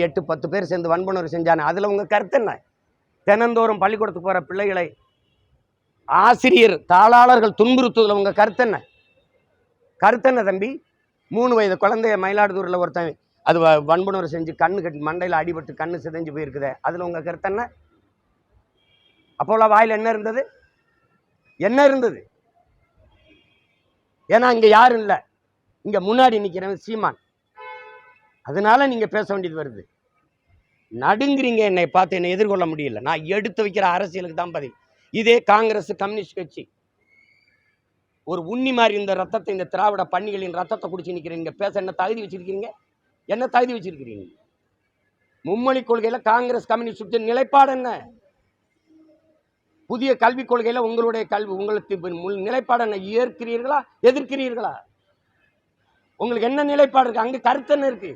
8 10 பேர் சேர்ந்து வன்புணர்வு செஞ்சானே, அதில் உங்கள் கருத்து என்ன? தினந்தோறும் பள்ளிக்கூடத்துக்கு போகிற பிள்ளைகளை ஆசிரியர் தாளாளர்கள் துன்புறுத்துவதில் உங்கள் கருத்து என்ன? கருத்து என்ன தம்பி? 3 வயது குழந்தைய மயிலாடுதுறையில் ஒருத்தன் அது வன்புணர்வு செஞ்சு கண்ணு கட்டி மண்டையில் அடிபட்டு கண்ணு சிதைஞ்சு போயிருக்குதே, அதில் உங்கள் கருத்து என்ன? அப்போல வாயில் என்ன இருந்தது? என்ன இருந்தது? ஏன்னா இங்கே யாரும் இல்லை, இங்கே முன்னாடி நிற்கிறவன் சீமான். அதனால நீங்கள் பேச வேண்டியது வருது. நடுங்குறீங்க, என்னை பார்த்து என்னை எதிர்கொள்ள முடியல. நான் எடுத்து வைக்கிற அரசியலுக்கு தான் பதில். இதே காங்கிரஸ் கம்யூனிஸ்ட் கட்சி ஒரு உண்ணி மாதிரி இந்த ரத்தத்தை, இந்த திராவிட பன்னிகளின் ரத்தத்தை குடிச்சு நிற்கிறீங்க. பேச என்ன தகுதி வச்சிருக்கீங்க? என்ன தகுதி வச்சிருக்கிறீங்க? மும்மொழி கொள்கையில காங்கிரஸ் கம்யூனிஸ்ட் நிலைப்பாடு என்ன? புதிய கல்விக் கொள்கையில உங்களுடைய உங்களுக்கு நிலைப்பாடு என்ன? ஏற்கிறீர்களா எதிர்க்கிறீர்களா? உங்களுக்கு என்ன நிலைப்பாடு இருக்கு? அங்க கருத்து என்ன இருக்கு?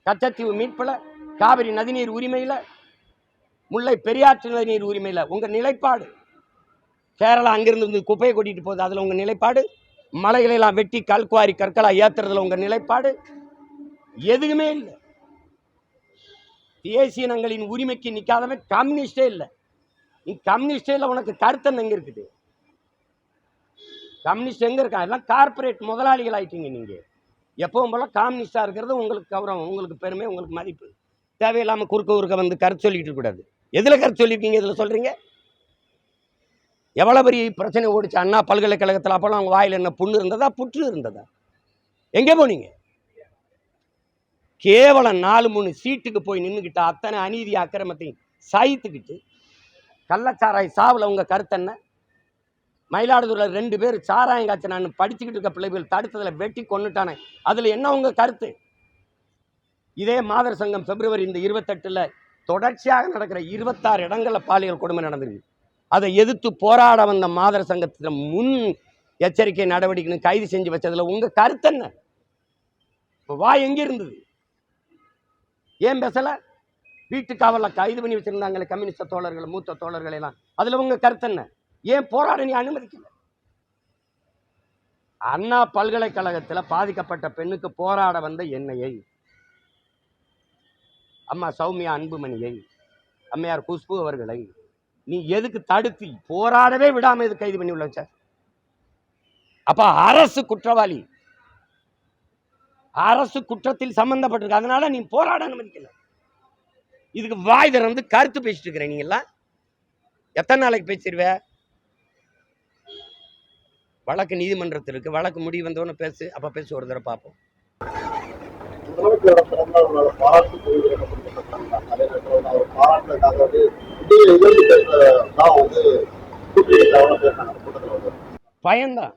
கச்சத்தீவு மீட்புல, காவிரி நதிநீர் உரிமையில, முல்லை பெரியாற்று நதிநீர் உரிமையில உங்க நிலைப்பாடு. கேரளா அங்கிருந்து குப்பையை கொட்டிட்டு போகுது, அதுல உங்க நிலைப்பாடு. மலைகளை எல்லாம் வெட்டி கல்குவாரி கற்களா ஏத்துறதுல உங்க நிலைப்பாடு. எதுவுமே இல்லை. தேசியனங்களின் உரிமைக்கு நிக்காதவன் கம்யூனிஸ்டே இல்லை. நீ கம்யூனிஸ்டே இல்லை, உனக்கு கருத்து எங்க இருக்குது? கம்யூனிஸ்ட் எங்க இருக்கா? எல்லாம் கார்பரேட் முதலாளிகள் ஆயிட்டீங்க நீங்க. எப்பவும் போல கம்யூனிஸ்டா இருக்கிறது உங்களுக்கு கௌரவம், உங்களுக்கு பெருமை, உங்களுக்கு மதிப்பு. தேவையில்லாம குறுக்க வந்து கருத்து சொல்லிட்டு இருக்கக்கூடாது. எதுல கருத்து சொல்லியிருக்கீங்க? இதுல சொல்றீங்க. எவ்வளவு பெரிய பிரச்சனை ஓடிச்சு அண்ணா பல்கலைக்கழகத்தில். அப்போலாம் அவங்க வாயில் என்ன புண்ணு இருந்ததா புற்று இருந்ததா? எங்கே போனீங்க? கேவலம் 4-3 சீட்டுக்கு போய் நின்றுக்கிட்ட அத்தனை அநீதி அக்கிரமத்தையும் சாய்த்துக்கிட்டு கள்ளச்சாராய் சாவில் உங்க கருத்து என்ன? மயிலாடுதுறையில் 2 பேர் சாராயம் காய்ச்சி நான் படிச்சுக்கிட்டு இருக்க பிள்ளைகள் தடுத்ததில் வெட்டி கொண்டுட்டானே, அதுல என்ன உங்க கருத்து? இதே மாதர் சங்கம் பிப்ரவரி இந்த 28 தொடர்ச்சியாக நடக்கிற 26 இடங்களில் பாலியல் கொடுமை நடந்திருக்கு. அதை எதிர்த்து போராட வந்த மாதர் சங்கத்தில் முன் எச்சரிக்கை நடவடிக்கை கைது செஞ்சு வச்சதுல உங்க கருத்து என்ன? வா எங்க இருந்தது? ஏன் பேசல? வீட்டு காவல கைது பண்ணி வச்சிருந்தாங்களே கம்யூனிஸ்ட் தோழர்கள், மூத்த தோழர்கள் எல்லாம், அதுல உங்க கருத்து என்ன? ஏன் போராட நீ அனுமதிக்கல? அண்ணா பல்கலைக்கழகத்தில் பாதிக்கப்பட்ட பெண்ணுக்கு போராட வந்த என்னையை, அம்மா சௌமியா அன்புமணியை, அம்மையார் குஷ்பு அவர்களை நீ எதுக்கு தடுத்து போராடவே விடாம இது கைது பண்ணி உள்ள வச்ச? அப்ப அரசு குற்றவாளி, அரசு குற்றத்தில் சம்பந்தப்பட்டிருக்கு. அதனால நீ போராட அனுமதிக்கல. இதுக்கு வாய் திறந்து கருத்து பேசிட்டு இருக்கிற நீங்க எல்லாம் எத்தனை நாளைக்கு பேசிடுவ? வழக்கு நீதிமன்றத்தில் இருக்கு, வழக்கு முடிவு வந்தோன்னு பேசு. அப்ப பேசு, ஒரு தடவை பார்ப்போம். பயம்தான்.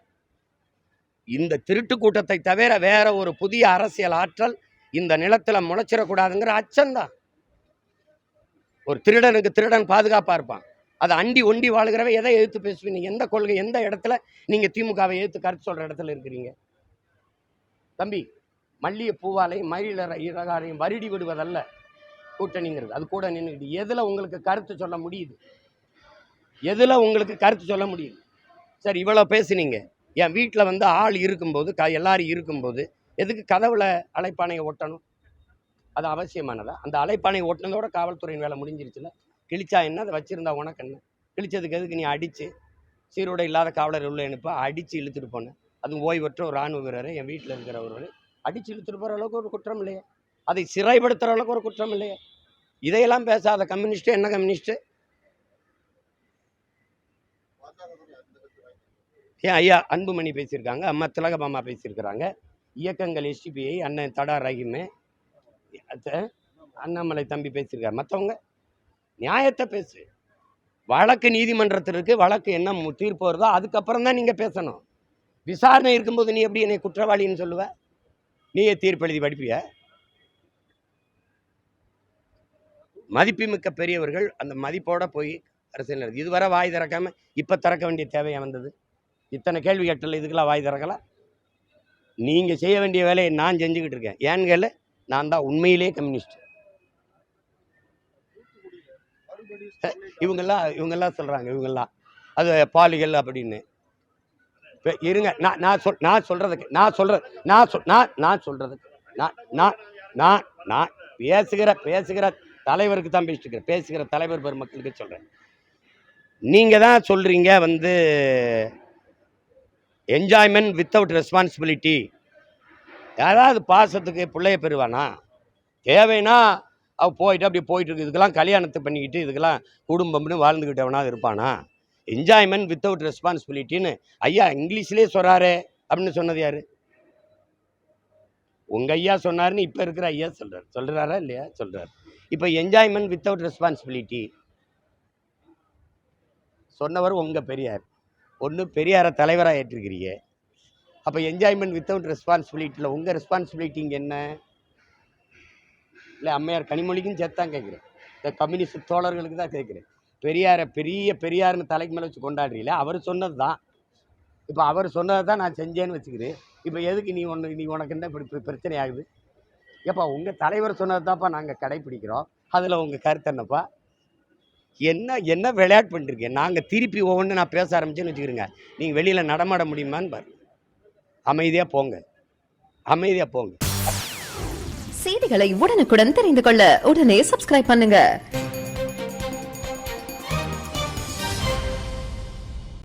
இந்த திருட்டு கூட்டத்தை தவிர வேற ஒரு புதிய அரசியல் ஆற்றல் இந்த நிலத்துல முளைச்சிடக்கூடாதுங்கிற அச்சம்தான். ஒரு திருடனுக்கு திருடன் பாதுகாப்பா இருப்பான். அதை அண்டி ஒண்டி வாழ்கிறவ எதை எதிர்த்து பேசுவீங்க? எந்த கொள்கை, எந்த இடத்துல நீங்க திமுகவை எதிர்த்து கருத்து சொல்ற இடத்துல இருக்கிறீங்க? தம்பி, மல்லிகை பூவாலையும் மயில இறகாலையும் வருடி விடுவதல்ல கூட்டணிங்கிறது. அது கூட நின்றுக்கிட்டு எதுல உங்களுக்கு கருத்து சொல்ல முடியுது? எதுல உங்களுக்கு கருத்து சொல்ல முடியுது? சரி, இவ்வளவு பேசுனீங்க. என் வீட்டில் வந்து ஆள் இருக்கும்போது, எல்லாரும் இருக்கும்போது எதுக்கு கதவுல அழைப்பானையை ஒட்டணும்? அது அவசியமானதா? அந்த அழைப்பானையை ஒட்டினதோட காவல்துறையின் வேலை முடிஞ்சிருச்சுல. கிழிச்சா என்ன, அதை வச்சிருந்தா உனக்கு என்ன? கிழிச்சதுக்கு எதுக்கு நீ அடிச்சு சீரோட இல்லாத காவலர் உள்ள அனுப்ப அடிச்சு இழுத்துட்டு போனேன்? அதுவும் ஓய்வற்ற ஒரு ராணுவ வீரரை, என் வீட்டில் இருக்கிற ஒருவர் அடிச்சு இழுத்துட்டு போகிற அளவுக்கு ஒரு குற்றம் இல்லையே? அதை சிறைப்படுத்துகிற அளவுக்கு ஒரு குற்றம் இல்லையே? இதையெல்லாம் பேசாத கம்யூனிஸ்ட் என்ன கம்யூனிஸ்ட்? ஏன் ஐயா அன்புமணி பேசியிருக்காங்க, அம்மா திலகபாமா பேசியிருக்கிறாங்க, இயக்கங்கள் எஸ்டிபிஐ அண்ணன் தடா ரஹீம், அண்ணாமலை தம்பி பேசியிருக்காரு. மற்றவங்க நியாயத்தை பேசு. வழக்கு நீதிமன்றத்திற்கு வழக்கு என்ன தீர்ப்பு வருதோ அதுக்கப்புறம் தான் நீங்கள் பேசணும். விசாரணை இருக்கும்போது நீ எப்படி என்னை குற்றவாளின்னு சொல்லுவ? நீயே தீர்ப்பு எழுதி படிப்பிய? மதிப்புமிக்க பெரியவர்கள் அந்த மதிப்போட போய் அரசியல் நடக்குது. இதுவரை வாய் திறக்காம இப்போ திறக்க வேண்டிய தேவையா வந்தது? இத்தனை கேள்வி கேட்டல, இதுக்கெல்லாம் வாய் திறக்கல. நீங்கள் செய்ய வேண்டிய வேலையை நான் செஞ்சுக்கிட்டு இருக்கேன். ஏன்னு கேளு, நான் தான் உண்மையிலே கம்யூனிஸ்ட். இவங்கெல்லாம் சொல்கிறாங்க, இவங்கெல்லாம் அது பாலிகள் அப்படின்னு. இருங்க, நான் சொல்கிறதுக்கு பேசுகிற தலைவருக்கு தான் பேசிட்டு இருக்கிறேன். பேசுகிற தலைவர் பெருமக்களுக்கு சொல்கிறேன். நீங்கள் தான் சொல்கிறீங்க வந்து என்ஜாய்மெண்ட் வித்தவுட் ரெஸ்பான்சிபிலிட்டி. யாராவது பாசத்துக்கு பிள்ளைய பெறுவானா? தேவைன்னா அவ போயிட்டு அப்படி போயிட்டு இருக்கு. இதுக்கெல்லாம் கல்யாணத்தை பண்ணிக்கிட்டு இதுக்கெல்லாம் குடும்பம்னு வாழ்ந்துக்கிட்டவனாவது இருப்பானா? என்ஜாய்மெண்ட் வித்தவுட் ரெஸ்பான்சிபிலிட்டின்னு ஐயா இங்கிலீஷ்லேயே சொல்கிறாரு அப்படின்னு சொன்னது யாரு? உங்கள் ஐயா சொன்னாருன்னு இப்போ இருக்கிற ஐயா சொல்கிறாரா இல்லையா? சொல்கிறார். இப்போ என்ஜாய்மெண்ட் வித்தவுட் ரெஸ்பான்சிபிலிட்டி சொன்னவர் உங்கள் பெரியார். ஒன்று பெரியாரை தலைவராக ஏற்றிருக்கிறீங்க. அப்போ என்ஜாய்மெண்ட் வித்தவுட் ரெஸ்பான்சிபிலிட்டியில் உங்கள் ரெஸ்பான்சிபிலிட்டி இங்கே என்ன? இல்லை அம்மையார் கனிமொழிக்கும் சேர்த்தான் கேட்குறேன். இந்த கம்யூனிஸ்ட் தோழர்களுக்கு தான் கேட்குறேன். பெரியாரை பெரியார்னு தலைக்கு மேலே வச்சு கொண்டாடுறீங்களே, அவர் சொன்னது தான். இப்போ அவர் சொன்னதை தான் நான் செஞ்சேன்னு வச்சுக்கிறேன். இப்போ எதுக்கு நீ உனக்கு என்ன இப்படி பிரச்சனை ஆகுது? ஏப்பா உங்கள் தலைவர் சொன்னது தான்ப்பா நாங்கள் கடைப்பிடிக்கிறோம். அதில் உங்கள் கருத்து என்னப்பா? என்ன விளையாட்டு பண்ணிருக்கேன். நாங்கள் திருப்பி ஒவ்வொன்று நான் பேச ஆரம்பிச்சேன்னு வச்சுக்கிறேங்க, நீங்கள் வெளியில் நடமாட முடியுமான்னு பாரு. அமைதியாக போங்க. செய்திகளை உடனுக்குடன் தெரிந்து கொள்ள உடனே சப்ஸ்கிரைப் பண்ணுங்க.